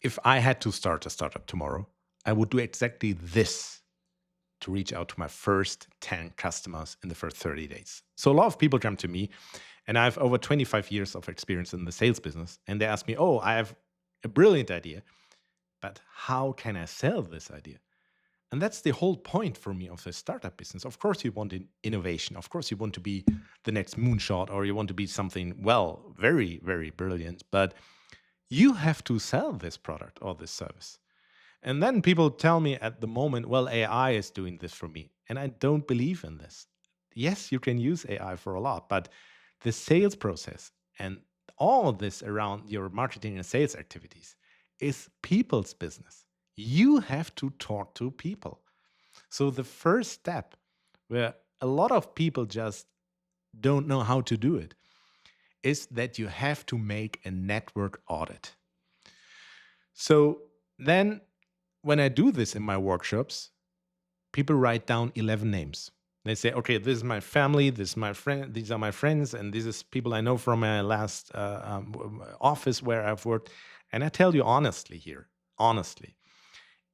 If I had to start a startup tomorrow, I would do exactly this to reach out to my first 10 customers in the first 30 days. So a lot of people come to me, and I have over 25 years of experience in the sales business, and they ask me, "Oh, I have a brilliant idea, but how can I sell this idea?" And that's the whole point for me of the startup business. Of course, you want innovation. Of course, you want to be the next moonshot, or you want to be something, well, very, very brilliant. But you have to sell this product or this service. And then people tell me at the moment, well, AI is doing this for me. And I don't believe in this. Yes, you can use AI for a lot, but the sales process and all of this around your marketing and sales activities is people's business. You have to talk to people. So the first step, where a lot of people just don't know how to do it, is that you have to make a network audit. So then when I do this in my workshops, people write down 11 names. They say, okay, this is my family, this is my friend, these are my friends, and this is people I know from my last office where I've worked. And I tell you honestly here, honestly,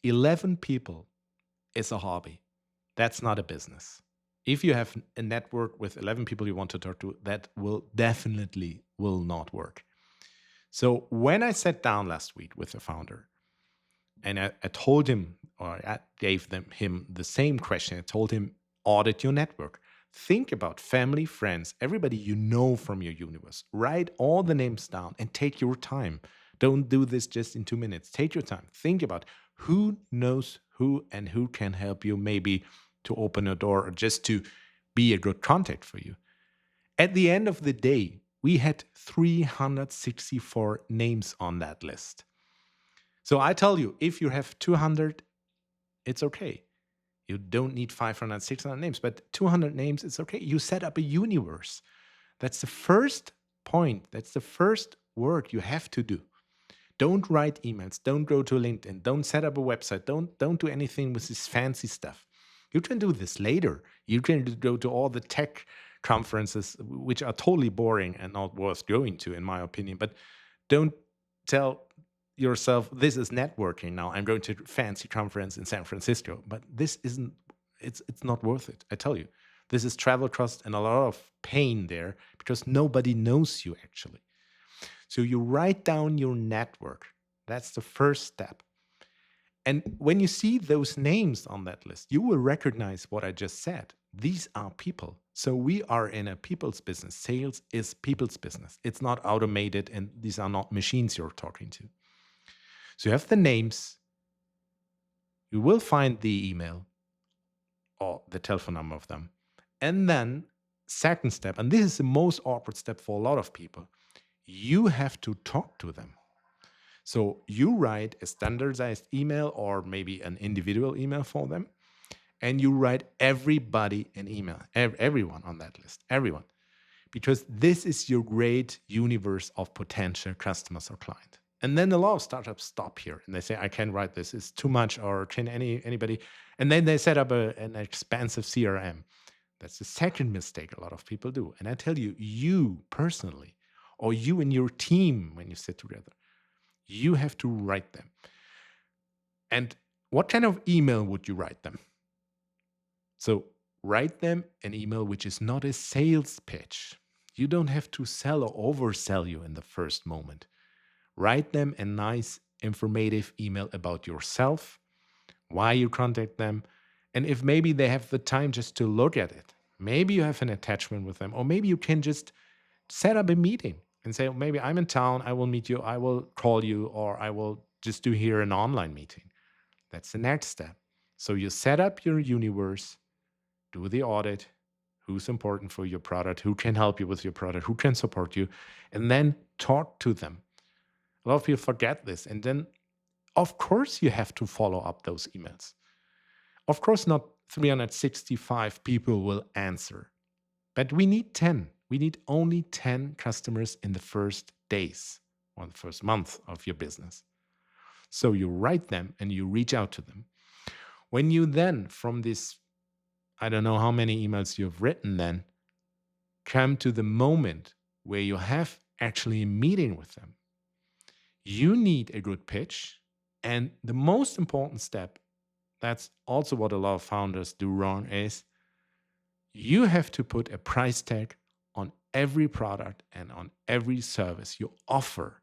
11 people is a hobby. That's not a business. If you have a network with 11 people you want to talk to, that will definitely will not work. So when I sat down last week with the founder, and I told him, or I gave him the same question. I told him, audit your network. Think about family, friends, everybody you know from your universe. Write all the names down and take your time. Don't do this just in 2 minutes. Take your time. Think about who knows who and who can help you, maybe to open a door or just to be a good contact for you. At the end of the day, we had 364 names on that list. So I tell you, if you have 200, it's okay. You don't need 500, 600 names, but 200 names, it's okay. You set up a universe. That's the first point. That's the first work you have to do. Don't write emails. Don't go to LinkedIn. Don't set up a website. Don't do anything with this fancy stuff. You can do this later. You can go to all the tech conferences, which are totally boring and not worth going to, in my opinion. But don't tell yourself, this is networking now. I'm going to a fancy conference in San Francisco. But this isn't, it's not worth it. I tell you. This is travel cost and a lot of pain there because nobody knows you actually. So you write down your network. That's the first step. And when you see those names on that list, you will recognize what I just said. These are people. So we are in a people's business. Sales is people's business. It's not automated, and these are not machines you're talking to. So you have the names. You will find the email or the telephone number of them. And then, second step, and this is the most awkward step for a lot of people, you have to talk to them. So you write a standardized email or maybe an individual email for them, and you write everybody an email, everyone on that list, everyone, because this is your great universe of potential customers or client. And then a lot of startups stop here and they say, I can't write this, it's too much, or can anybody? And then they set up an expensive CRM. That's the second mistake a lot of people do. And I tell you, you personally, or you and your team, when you sit together, you have to write them. And what kind of email would you write them? So write them an email which is not a sales pitch. You don't have to sell or oversell you in the first moment. Write them a nice, informative email about yourself, why you contact them, and if maybe they have the time just to look at it. Maybe you have an attachment with them, or maybe you can just set up a meeting and say, maybe I'm in town, I will meet you, I will call you, or I will just do here an online meeting. That's the next step. So you set up your universe, do the audit, who's important for your product, who can help you with your product, who can support you, and then talk to them. A lot of people forget this. And then, of course, you have to follow up those emails. Of course, not 365 people will answer, but we need 10. We need only 10 customers in the first days or the first month of your business. So you write them and you reach out to them. When you then, from this, I don't know how many emails you've written, then come to the moment where you have actually a meeting with them, you need a good pitch And the most important step, that's also what a lot of founders do wrong, is you have to put a price tag on every product and on every service you offer.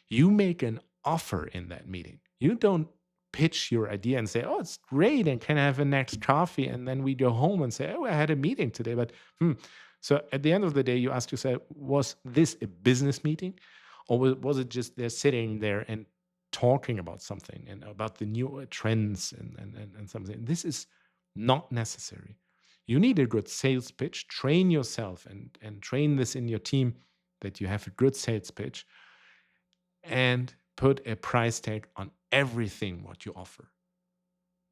You make an offer in that meeting. You don't pitch your idea and say, "Oh, it's great, and can I have a next coffee?" And then we go home and say, "Oh, I had a meeting today, but hmm." So at the end of the day, you ask yourself, was this a business meeting, or was it just they're sitting there and talking about something and about the new trends and something? This is not necessary. You need a good sales pitch. Train yourself and train this in your team that you have a good sales pitch, and put a price tag on everything what you offer.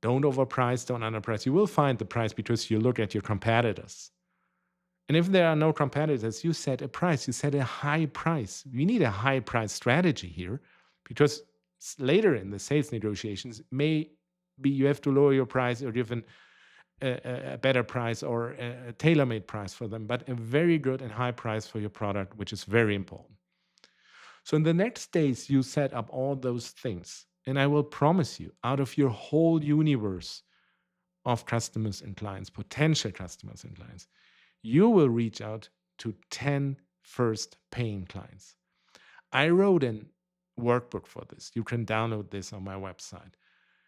Don't overprice, don't underprice. You will find the price because you look at your competitors. And if there are no competitors, you set a price, you set a high price. We need a high price strategy here because later in the sales negotiations, may be you have to lower your price or give a better price or a tailor-made price for them, but a very good and high price for your product, which is very important. So in the next days, you set up all those things. And I will promise you, out of your whole universe of customers and clients, potential customers and clients, you will reach out to 10 first paying clients. I wrote a workbook for this. You can download this on my website.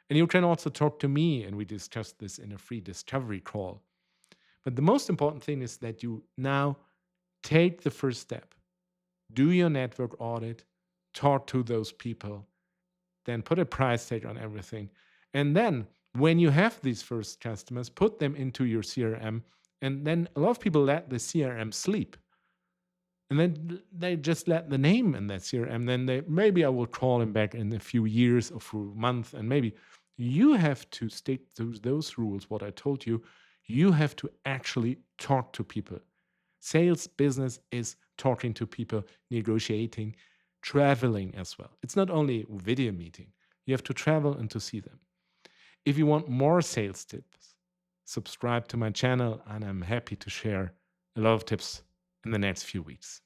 And you can also talk to me, and we discussed this in a free discovery call. But the most important thing is that you now take the first step. Do your network audit, talk to those people, then put a price tag on everything. And then when you have these first customers, put them into your CRM. And then a lot of people let the CRM sleep. And then they just let the name in that CRM. Then maybe I will call him back in a few years or for a month. And maybe you have to stick to those rules, what I told you. You have to actually talk to people. Sales business is talking to people, negotiating, traveling as well. It's not only a video meeting. You have to travel and to see them. If you want more sales tips, subscribe to my channel, and I'm happy to share a lot of tips in the next few weeks.